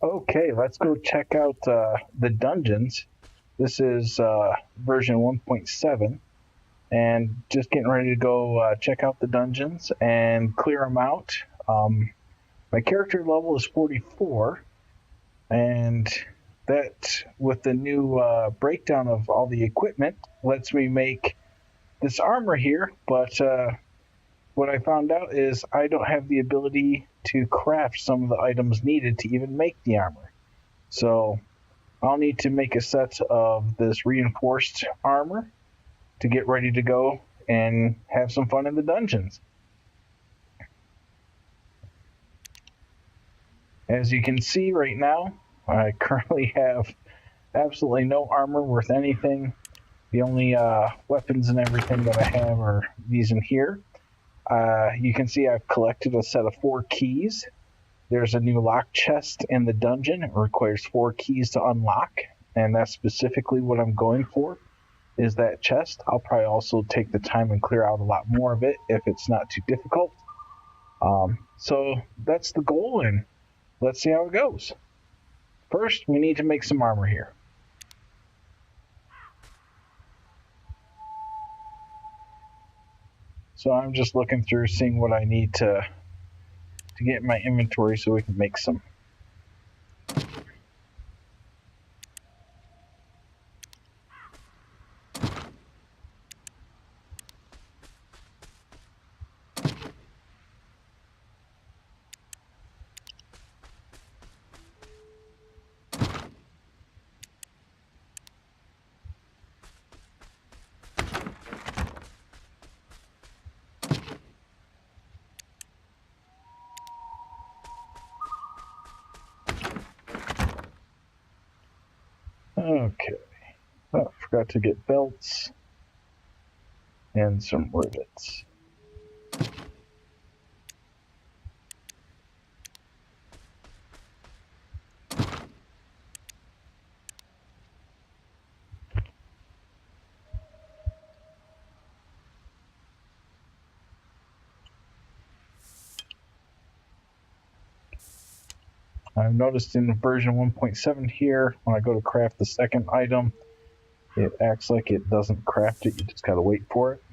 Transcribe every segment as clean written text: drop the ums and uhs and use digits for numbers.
Okay, let's go check out the dungeons. This is version 1.7, and just getting ready to go check out the dungeons and clear them out. My character level is 44, and that, with the new breakdown of all the equipment, lets me make this armor here, but what I found out is I don't have the ability to craft some of the items needed to even make the armor. So I'll need to make a set of this reinforced armor to get ready to go and have some fun in the dungeons. As you can see right now, I currently have absolutely no armor worth anything. The only weapons and everything that I have are these in here. You can see I've collected a set of 4 keys. There's a new lock chest in the dungeon. It requires 4 keys to unlock, and that's specifically what I'm going for, is that chest. I'll probably also take the time and clear out a lot more of it if it's not too difficult. So that's the goal, and let's see how it goes. First, we need to make some armor here. So I'm just looking through, seeing what I need to get in my inventory so we can make some. Okay. Oh, forgot to get belts and some rivets. I've noticed in version 1.7 here, when I go to craft the second item, it acts like it doesn't craft it. You just gotta wait for it.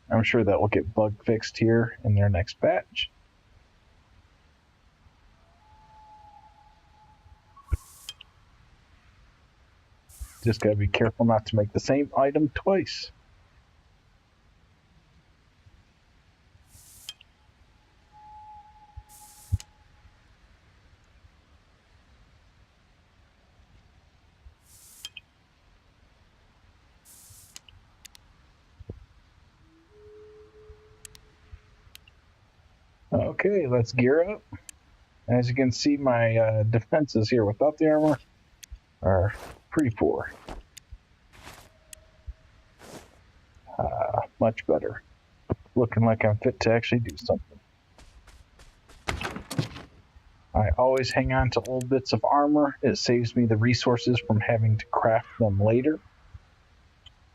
I'm sure that will get bug fixed here in their next batch. Just gotta be careful not to make the same item twice. Okay, let's gear up. As you can see, my defenses here without the armor are pretty poor. Much better. Looking like I'm fit to actually do something. I always hang on to old bits of armor. It saves me the resources from having to craft them later.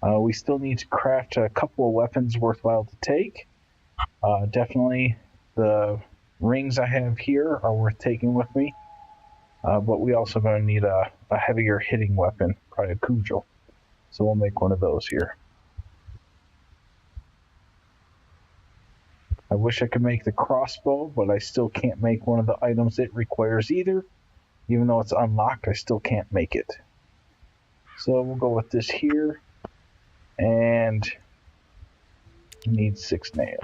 We still need to craft a couple of weapons worthwhile to take. Definitely the rings I have here are worth taking with me. But we also going to need a heavier hitting weapon, probably a cudgel. So we'll make one of those here. I wish I could make the crossbow, but I still can't make one of the items it requires either. Even though it's unlocked, I still can't make it. So we'll go with this here. And need 6 nails.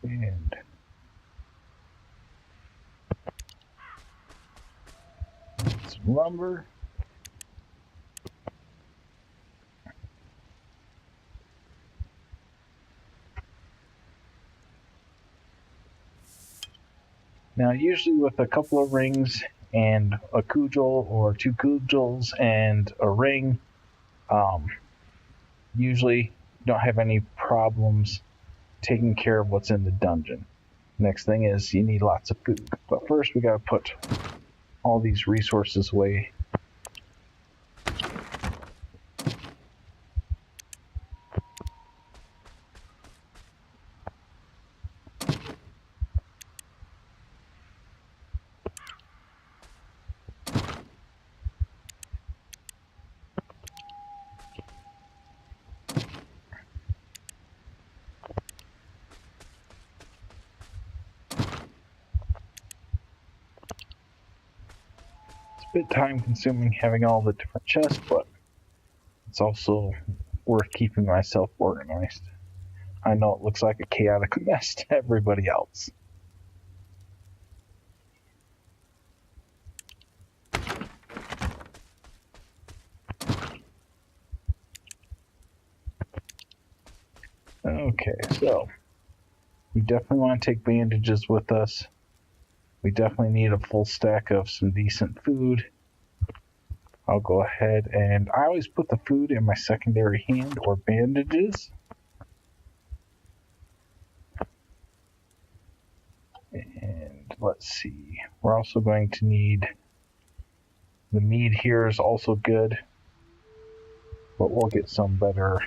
And some lumber. Now, usually with a couple of rings and a cudgel or 2 cudgels and a ring, usually you don't have any problems taking care of what's in the dungeon. Next thing is you need lots of food. But first we gotta put all these resources away. bit time consuming having all the different chests, but it's also worth keeping myself organized. I know it looks like a chaotic mess to everybody else. Okay, so we definitely want to take bandages with us. We definitely need a full stack of some decent food. I'll go ahead and I always put the food in my secondary hand or bandages. And let's see, we're also going to need the mead here is also good, but we'll get some better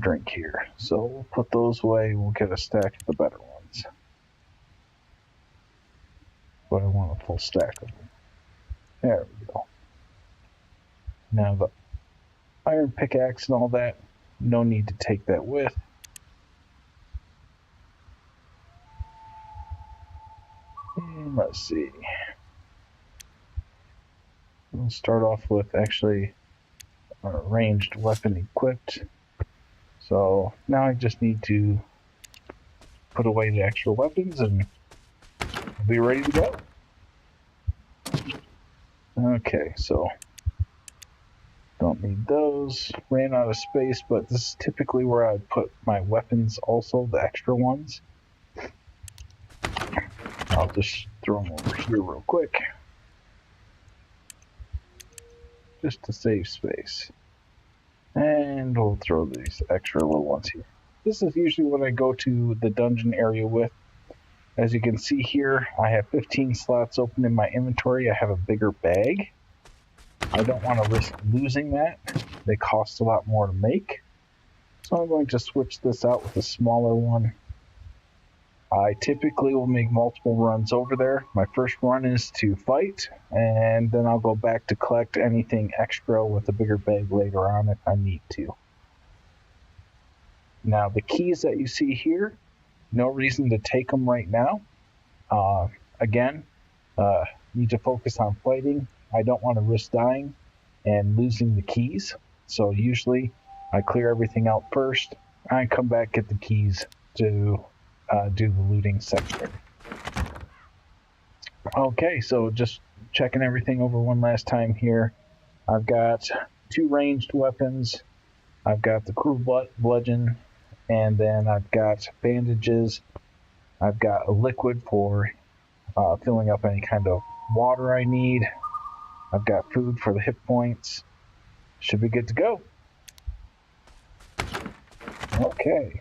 drink here. So we'll put those away. We'll get a stack of the better ones. But I want a full stack of them. There we go. Now the iron pickaxe and all that, no need to take that with. And let's see. We'll start off with actually a ranged weapon equipped. So now I just need to put away the extra weapons and we'll be ready to go. Okay, so don't need those. Ran out of space, but this is typically where I put my weapons also, the extra ones. I'll just throw them over here real quick. Just to save space. And we'll throw these extra little ones here. This is usually what I go to the dungeon area with. As you can see here, I have 15 slots open in my inventory. I have a bigger bag. I don't want to risk losing that. They cost a lot more to make. So I'm going to switch this out with a smaller one. I typically will make multiple runs over there. My first run is to fight, and then I'll go back to collect anything extra with a bigger bag later on if I need to. Now the keys that you see here, no reason to take them right now. Again, need to focus on fighting. I don't want to risk dying and losing the keys. So usually I clear everything out first. I come back, get the keys to do the looting section. Okay, so just checking everything over one last time here. I've got 2 ranged weapons. I've got the cruel bludgeon, and then I've got bandages. I've got a liquid for filling up any kind of water I need. I've got food for the hit points. Should be good to go. Okay.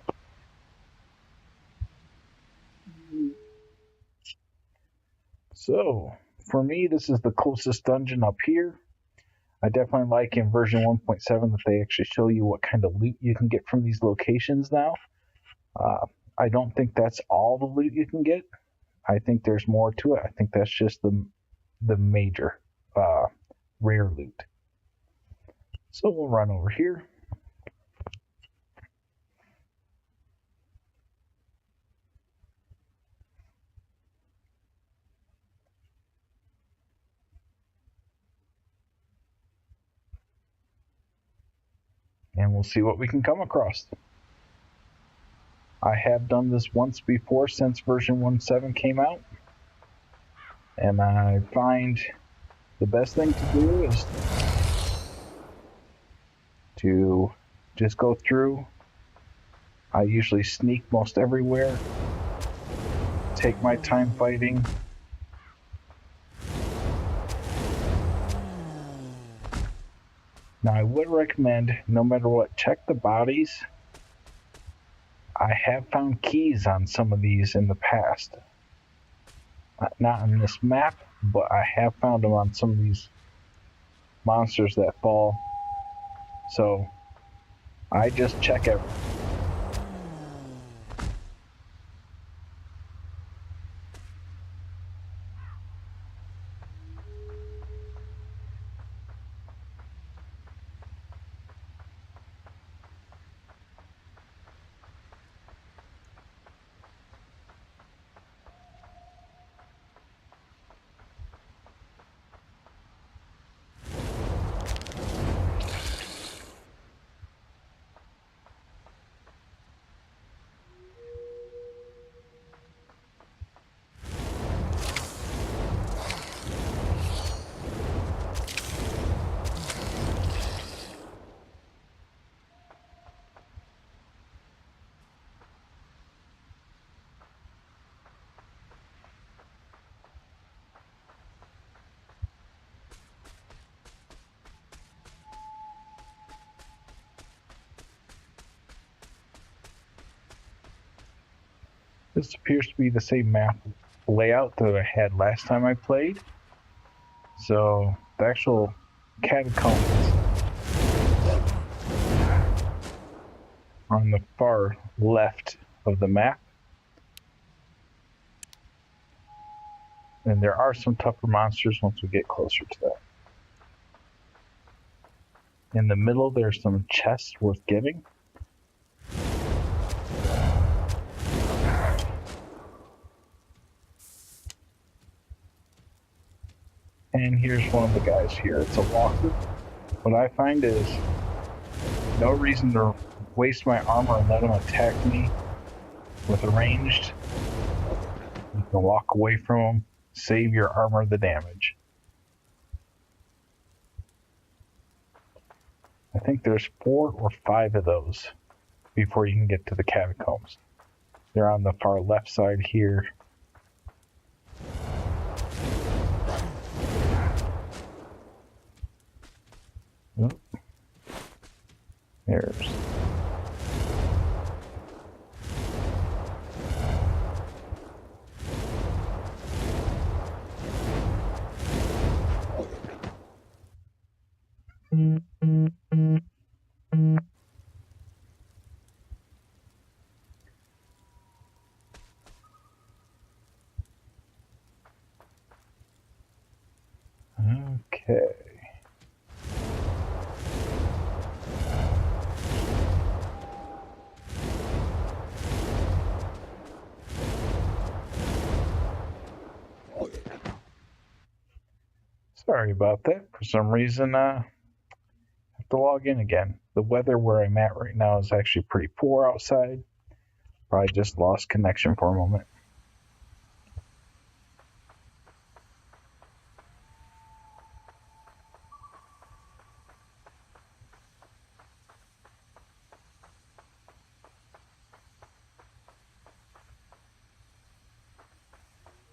So, for me, this is the closest dungeon up here. I definitely like in version 1.7 that they actually show you what kind of loot you can get from these locations now. I don't think that's all the loot you can get. I think there's more to it. I think that's just the major rare loot. So we'll run over here. And we'll see what we can come across. I have done this once before since version 1.7 came out. And I find the best thing to do is to just go through. I usually sneak most everywhere. Take my time fighting. Now I would recommend, no matter what, check the bodies. I have found keys on some of these in the past. Not on this map, but I have found them on some of these monsters that fall. So I just check everything. This appears to be the same map layout that I had last time I played. So the actual catacombs are on the far left of the map. And there are some tougher monsters once we get closer to that. In the middle, there's some chests worth getting. And here's one of the guys here. It's a walker. What I find is no reason to waste my armor and let him attack me with a ranged. You can walk away from him, save your armor the damage. I think there's 4 or 5 of those before you can get to the catacombs. They're on the far left side here. Oop. There's okay. Sorry about that. For some reason, I have to log in again. The weather where I'm at right now is actually pretty poor outside. Probably just lost connection for a moment.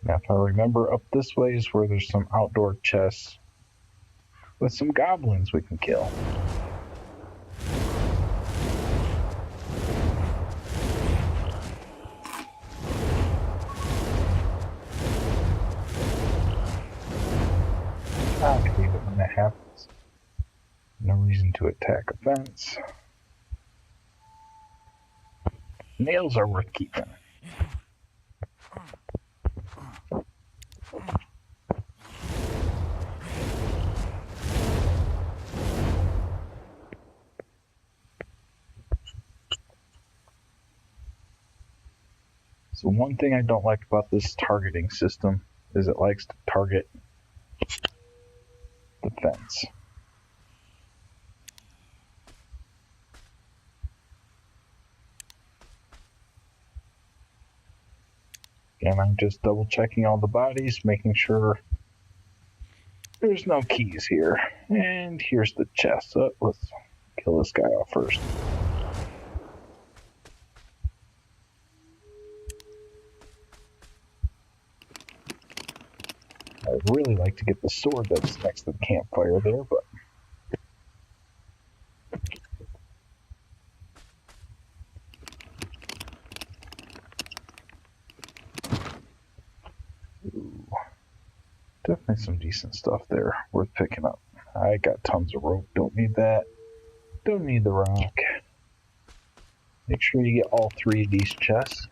Now, if I remember, up this way is where there's some outdoor chests with some goblins we can kill. I hate it when that happens. No reason to attack a fence. Nails are worth keeping. So one thing I don't like about this targeting system is it likes to target the fence. And I'm just double checking all the bodies, making sure there's no keys here. And here's the chest. So let's kill this guy off first. I'd really like to get the sword that's next to the campfire there, but ooh, definitely some decent stuff there worth picking up. I got tons of rope, don't need that. Don't need the rock. Make sure you get all 3 of these chests.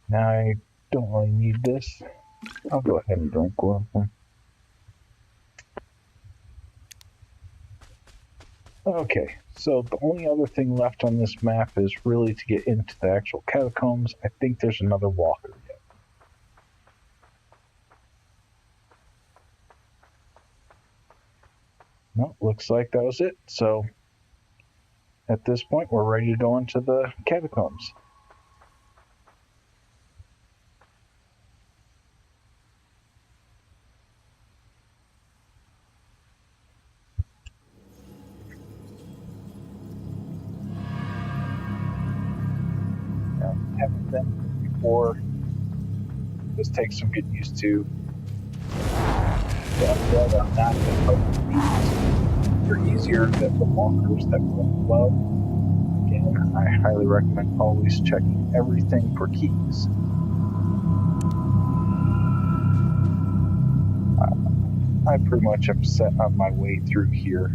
Now I don't really need this. I'll go ahead and drink one of them. Okay, so the only other thing left on this map is really to get into the actual catacombs. I think there's another walker yet. No, looks like that was it. So at this point, we're ready to go into the catacombs. Haven't been before. This takes some getting used to. But I'm not going to they're easier than the walkers that we love. Again, I highly recommend always checking everything for keys. I pretty much am set on my way through here.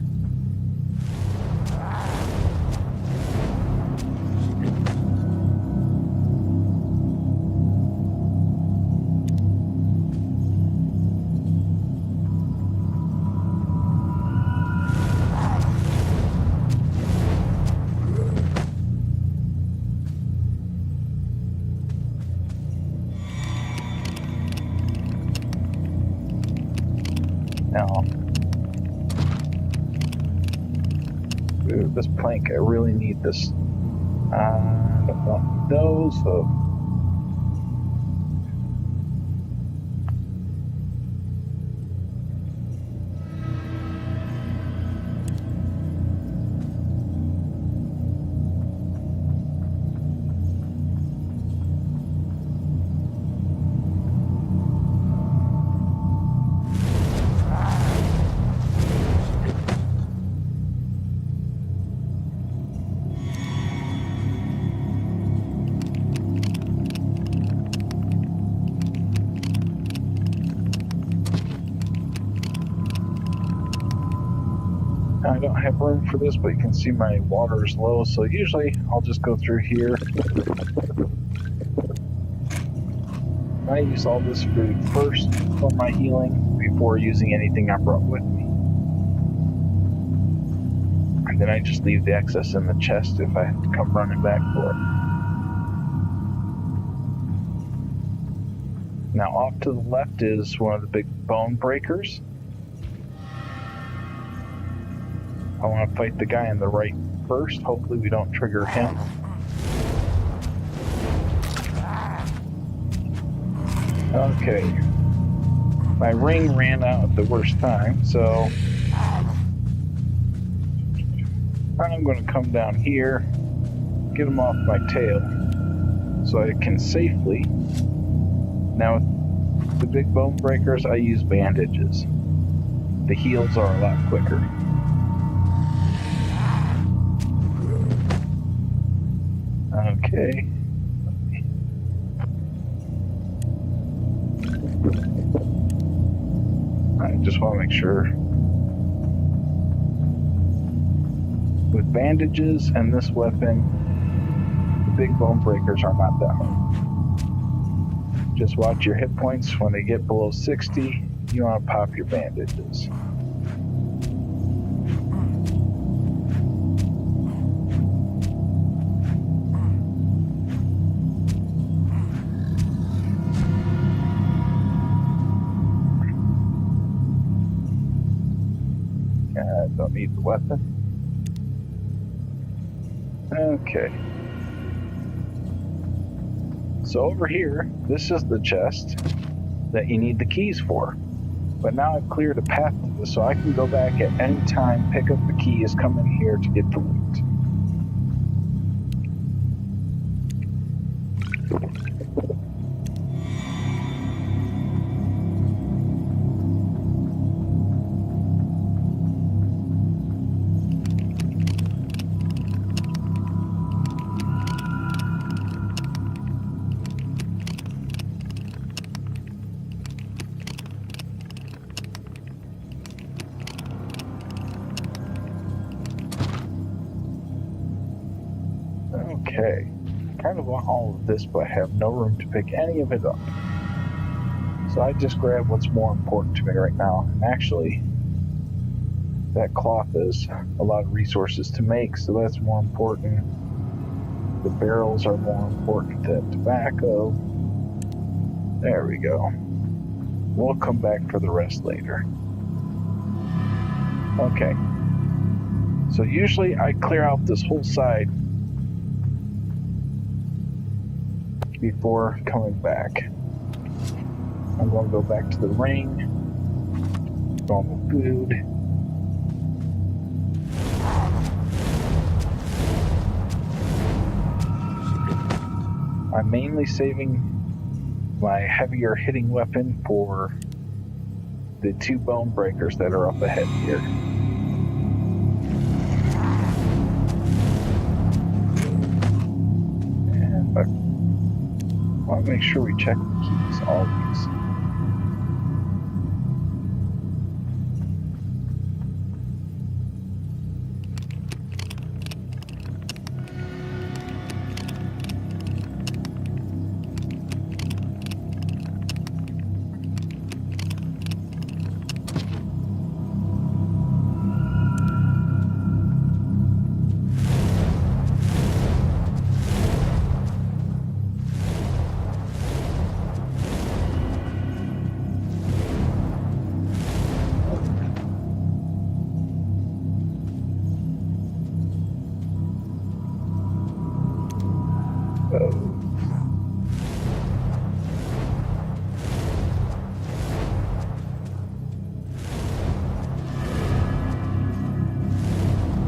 Now, this plank, I really need this. I don't want those, so. I don't have room for this, but you can see my water is low, so usually I'll just go through here. I use all this food first for my healing before using anything I brought with me. And then I just leave the excess in the chest if I have to come running back for it. Now off to the left is one of the big bone breakers. I want to fight the guy on the right first. Hopefully we don't trigger him. Okay. My ring ran out at the worst time, so I'm going to come down here, get him off my tail, so I can safely. Now with the big bone breakers, I use bandages. The heals are a lot quicker. Okay. I just want to make sure. With bandages and this weapon, the big bone breakers are not that hard. Just watch your hit points. When they get below 60, you want to pop your bandages. Don't need the weapon. Okay. So over here, this is the chest that you need the keys for. But now I've cleared a path to this, so I can go back at any time, pick up the keys, come in here to get the loot. Okay, I kind of want all of this, but I have no room to pick any of it up. So I just grab what's more important to me right now. And actually, that cloth is a lot of resources to make, so that's more important. The barrels are more important than tobacco. There we go. We'll come back for the rest later. Okay. So usually I clear out this whole side before coming back. I'm going to go back to the ring, normal food. I'm mainly saving my heavier hitting weapon for the 2 bone breakers that are up ahead here. I want to make sure we check the keys always.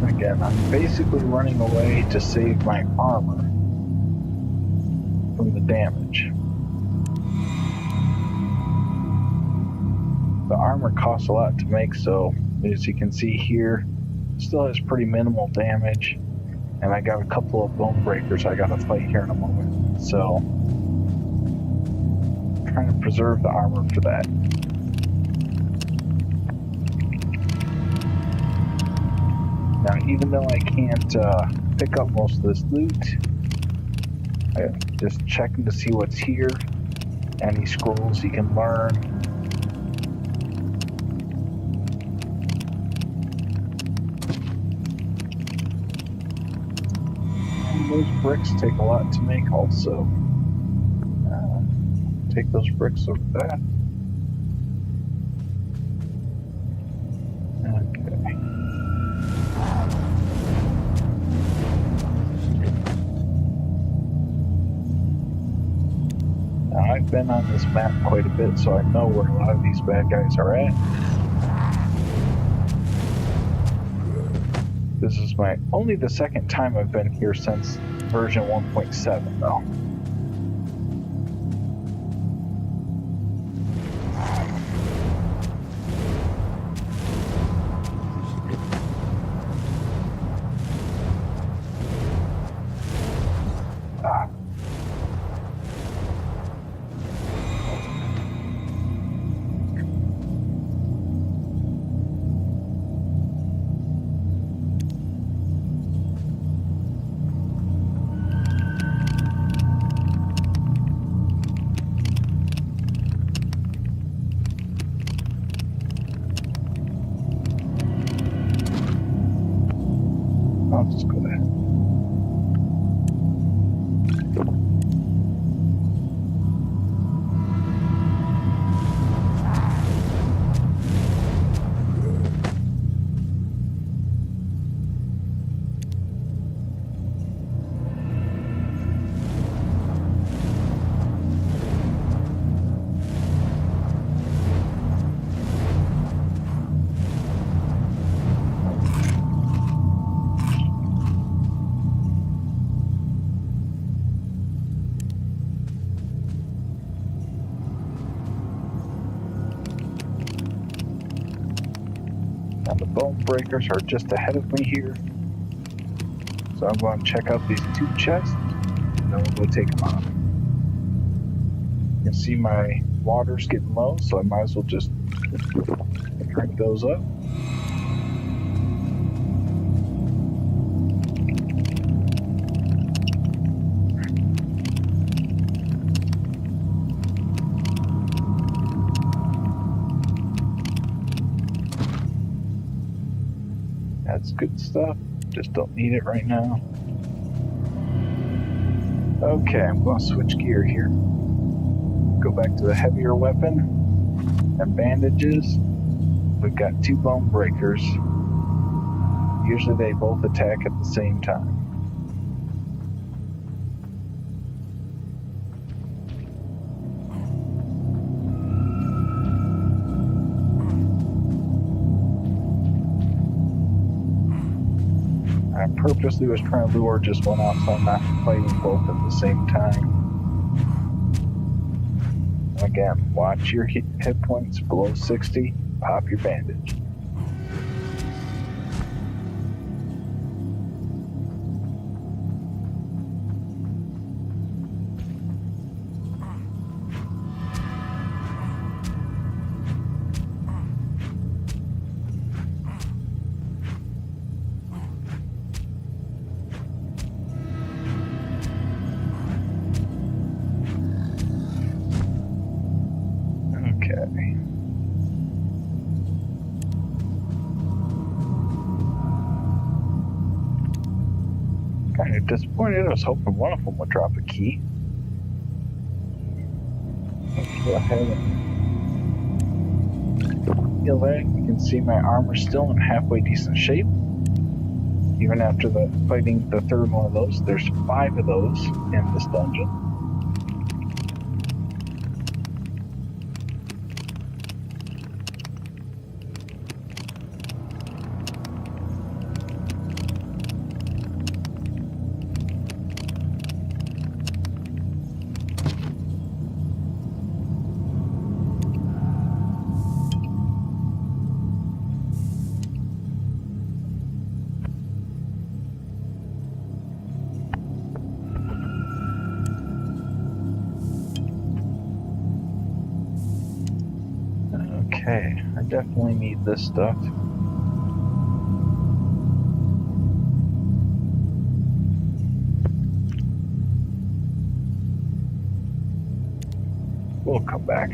Again, I'm basically running away to save my armor from the damage. The armor costs a lot to make, so as you can see here, still has pretty minimal damage, and I got a couple of bone breakers I gotta fight here in a moment, so I'm trying to preserve the armor for that. Now, even though I can't pick up most of this loot, I'm just checking to see what's here, any scrolls you can learn. And those bricks take a lot to make also. Take those bricks over that. Okay. Now, I've been on this map quite a bit, so I know where a lot of these bad guys are at. This is only the second time I've been here since version 1.7, though. I'll just go ahead. Now the bone breakers are just ahead of me here. So I'm going to check out these two chests, and then we'll go take them on. You can see my water's getting low, so I might as well just drink those up. That's good stuff, just don't need it right now. Okay, I'm going to switch gear here. Go back to the heavier weapon and bandages. We've got two bone breakers. Usually they both attack at the same time. I purposely was trying to lure just one out so I'm not fighting both at the same time. Again, watch your hit points below 60, pop your bandage. Kind of disappointed. I was hoping one of them would drop a key. Let's go ahead and heal that. You can see my armor's still in halfway decent shape. Even after fighting the third one of those. There's 5 of those in this dungeon. Okay, I definitely need this stuff. We'll come back.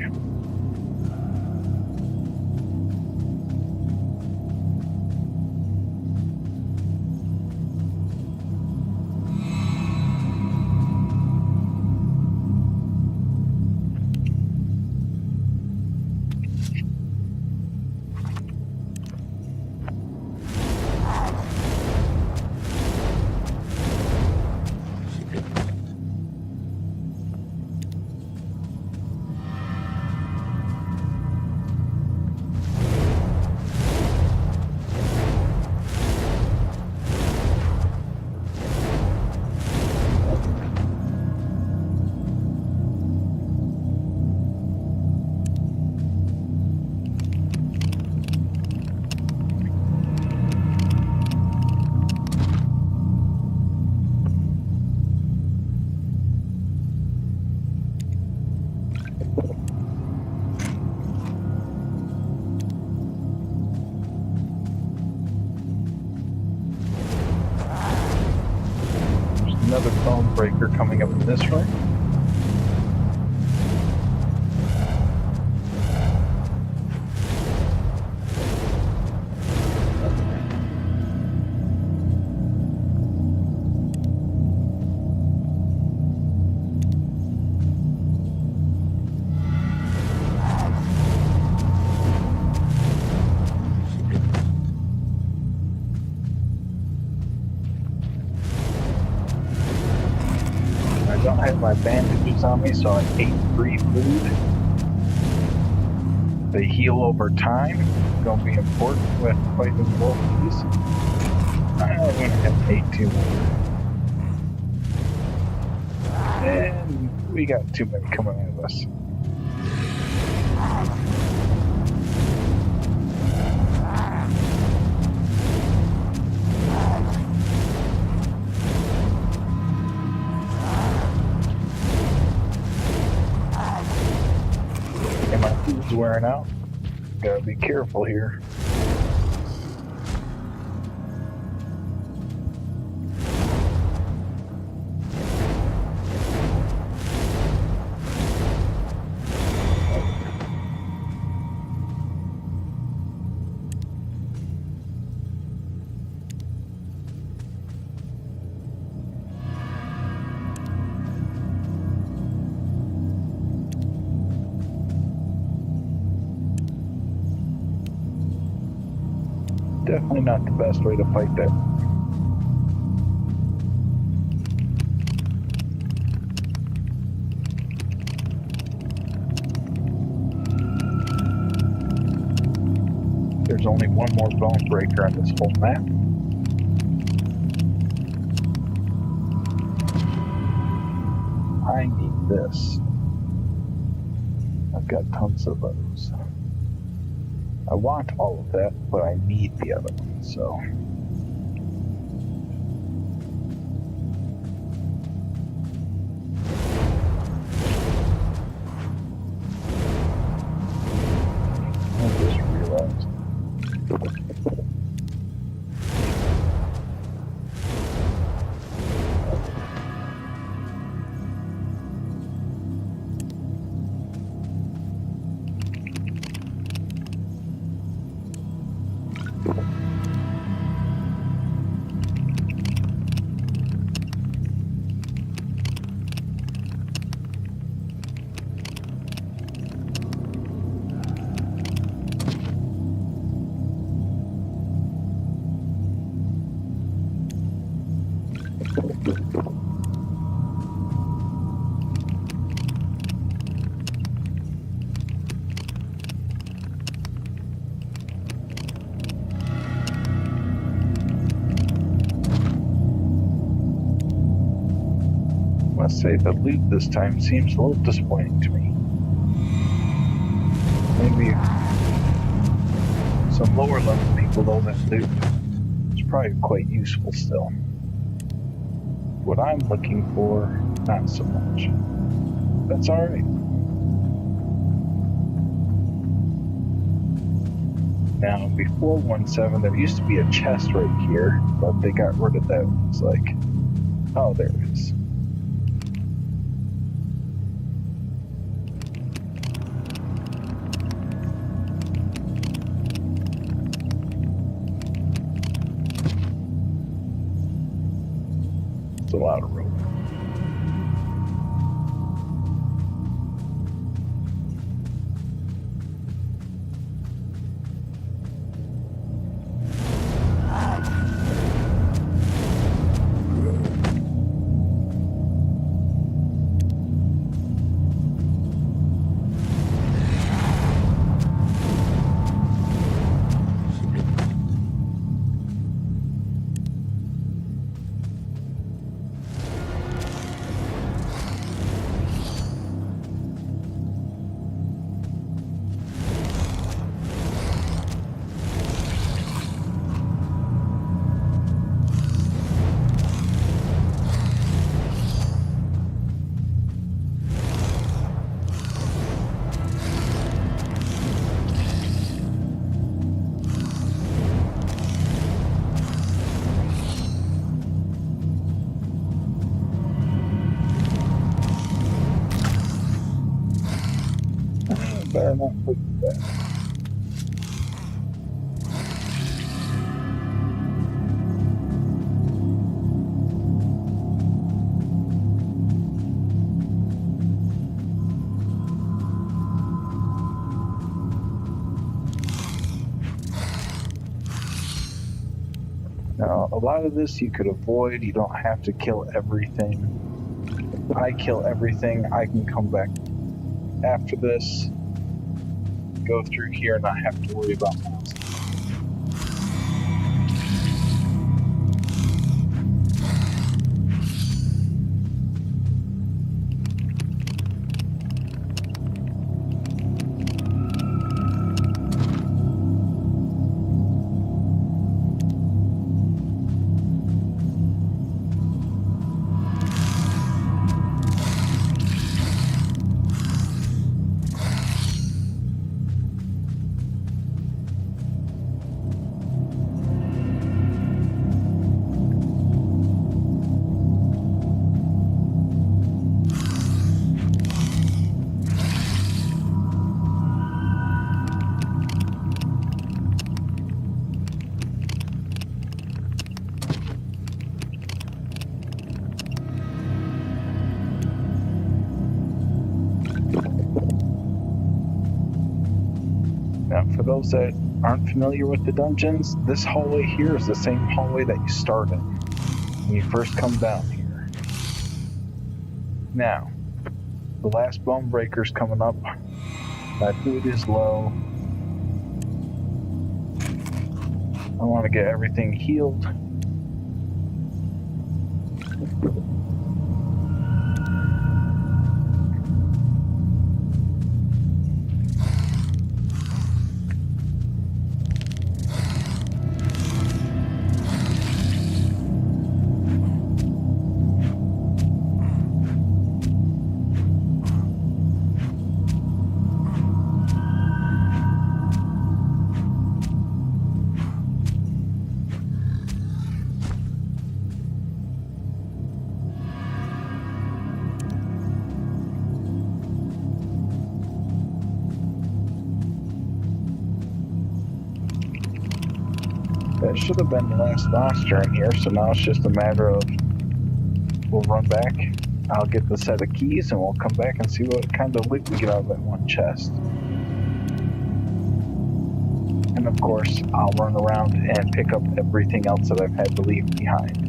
Another bone breaker coming up in this way. I don't have my bandages on me, so I ate free food. They heal over time. Gonna be important with fighting both of these. I'm gonna have to eat 2 more. And we got too many coming at us. And my food's wearing out. Gotta be careful here. Definitely not the best way to fight that. There's only one more bone breaker on this whole map. I need this. I've got tons of those. I want all of that, but I need the other one, so. I just realized. must say the loot this time seems a little disappointing to me. Maybe some lower level people, though, that loot is probably quite useful still. What I'm looking for, not so much. That's alright. Now, before 1.7, there used to be a chest right here, but they got rid of that. It's like, oh, there it is. It's a lot of rope. Better not put that. Now, a lot of this you could avoid. You don't have to kill everything. If I kill everything, I can come back after this, go through here, and not have to worry about monsters. Now, for those that aren't familiar with the dungeons, this hallway here is the same hallway that you start in when you first come down here. Now, the last bone breaker's coming up. My food is low. I want to get everything healed. That should have been the last monster in here, so now it's just a matter of we'll run back, I'll get the set of keys, and we'll come back and see what kind of loot we get out of that one chest. And of course, I'll run around and pick up everything else that I've had to leave behind.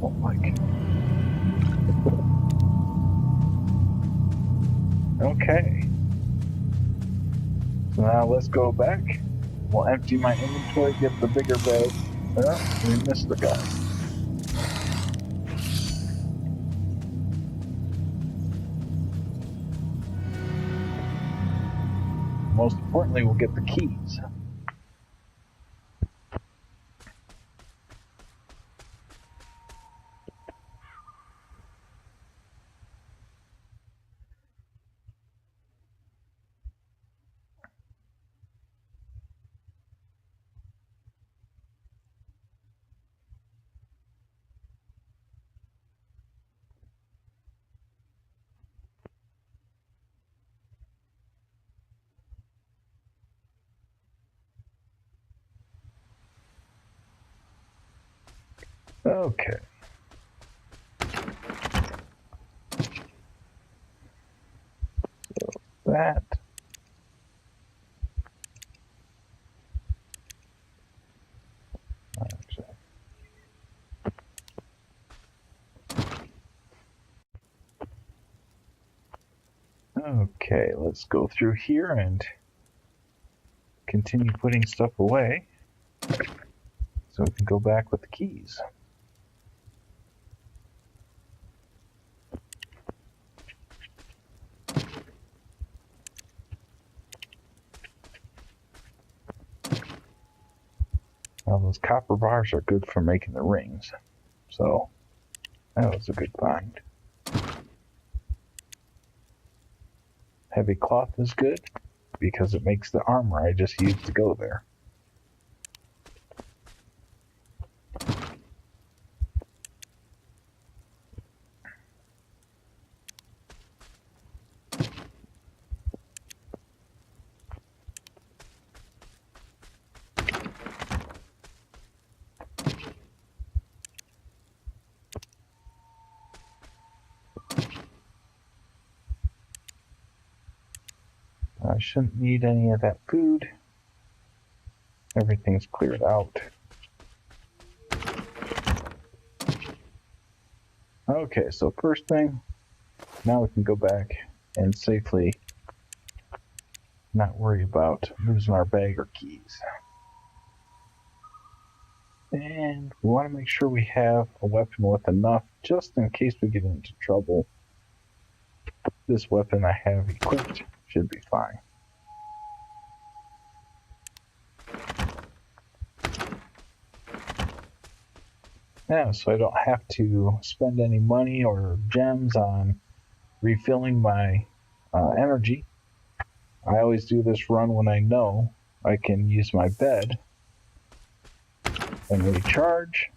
Oh my god. Okay. So now let's go back. We'll empty my inventory, get the bigger bag. Oh, we missed the guy. Most importantly, we'll get the keys. Okay. So that. Okay, let's go through here and continue putting stuff away so we can go back with the keys. Well, those copper bars are good for making the rings, so that was a good find. Heavy cloth is good because it makes the armor I just used to go there. I shouldn't need any of that food. Everything's cleared out. Okay, so first thing, now we can go back and safely not worry about losing our bag or keys. And we want to make sure we have a weapon with enough just in case we get into trouble. This weapon I have equipped should be fine. Yeah, so I don't have to spend any money or gems on refilling my energy. I always do this run when I know I can use my bed and recharge.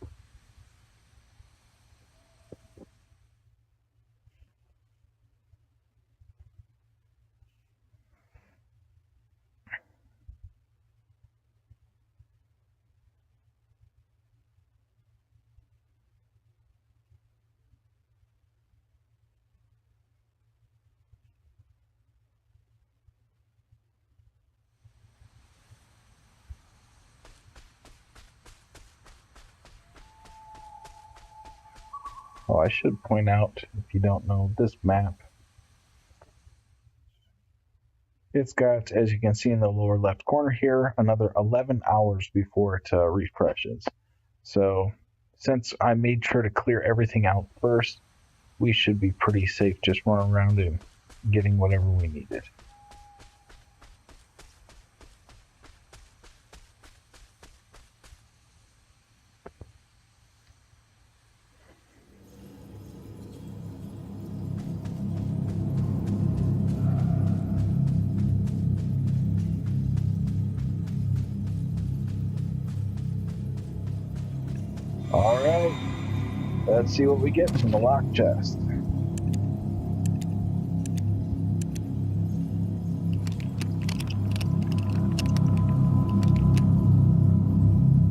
Oh, I should point out, if you don't know, this map, it's got, as you can see in the lower left corner here, another 11 hours before it refreshes. So since I made sure to clear everything out first, we should be pretty safe just running around and getting whatever we needed. Alright, let's see what we get from the lock chest.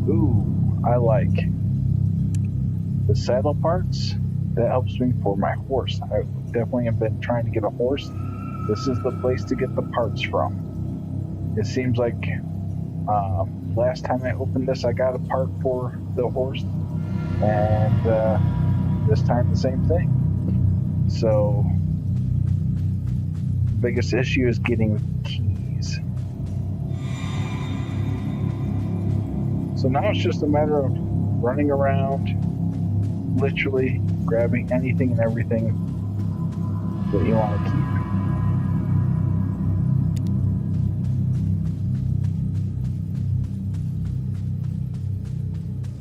Ooh, I like the saddle parts. That helps me for my horse. I definitely have been trying to get a horse. This is the place to get the parts from. It seems like last time I opened this, I got a part for the horse. And this time the same thing. So, biggest issue is getting keys. So now it's just a matter of running around, literally grabbing anything and everything that you want to keep.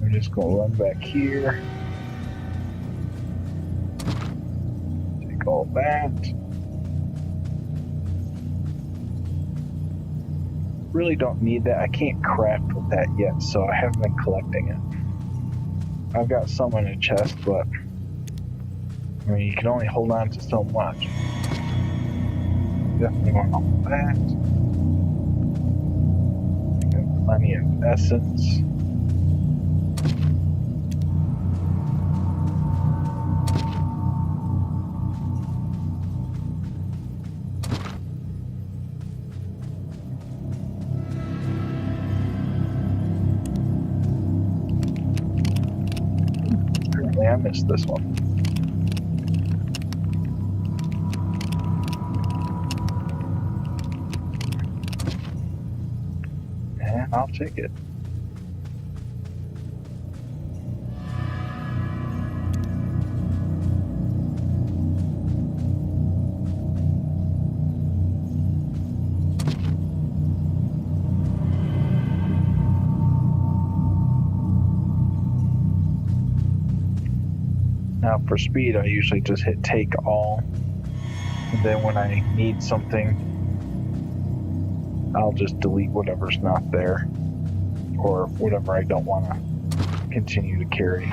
I'm just going to run back here. Take all that. Really don't need that. I can't craft with that yet, so I haven't been collecting it. I've got some in a chest, but I mean, you can only hold on to so much. Definitely want all that. Got plenty of essence. Apparently I missed this one. And I'll take it. Now for speed, I usually just hit take all, and then when I need something, I'll just delete whatever's not there, or whatever I don't want to continue to carry,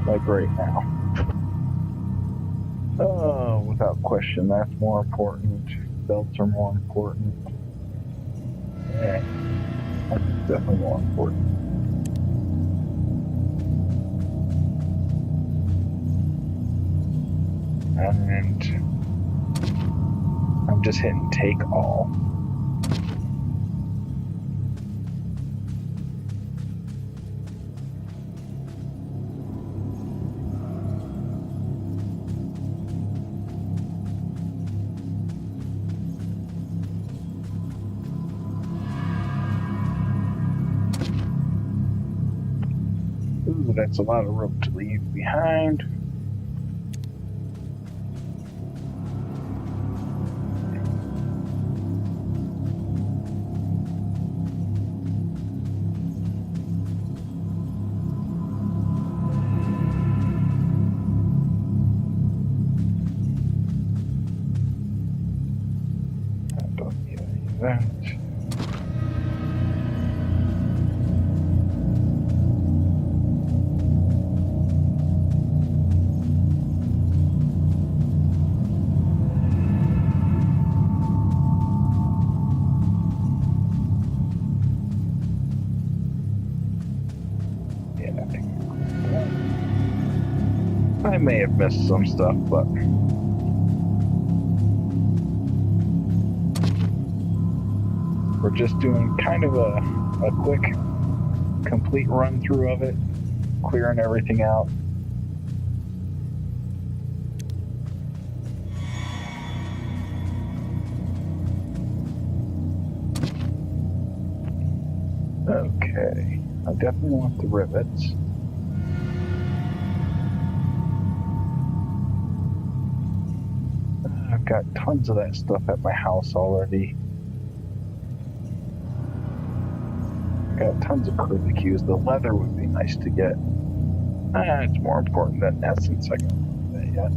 like right now. Oh, without question, that's more important. Belts are more important. Yeah, that's definitely more important. And I'm just hitting take all. Ooh, that's a lot of rope to leave behind. That. Yeah, I think I may have missed some stuff, but we're just doing kind of a quick, complete run through of it, clearing everything out. Okay, I definitely want the rivets. I've got tons of that stuff at my house already. Got tons of curlicues. The leather would be nice to get. It's more important than essence. I got that yet.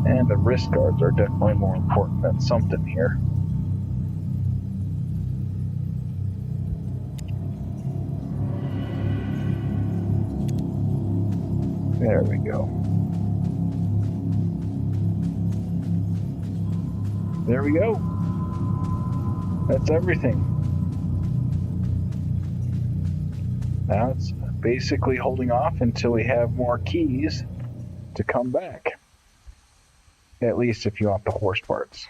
And the wrist guards are definitely more important than something here. There we go. There we go. That's everything. Now it's basically holding off until we have more keys to come back. At least if you want the horse parts.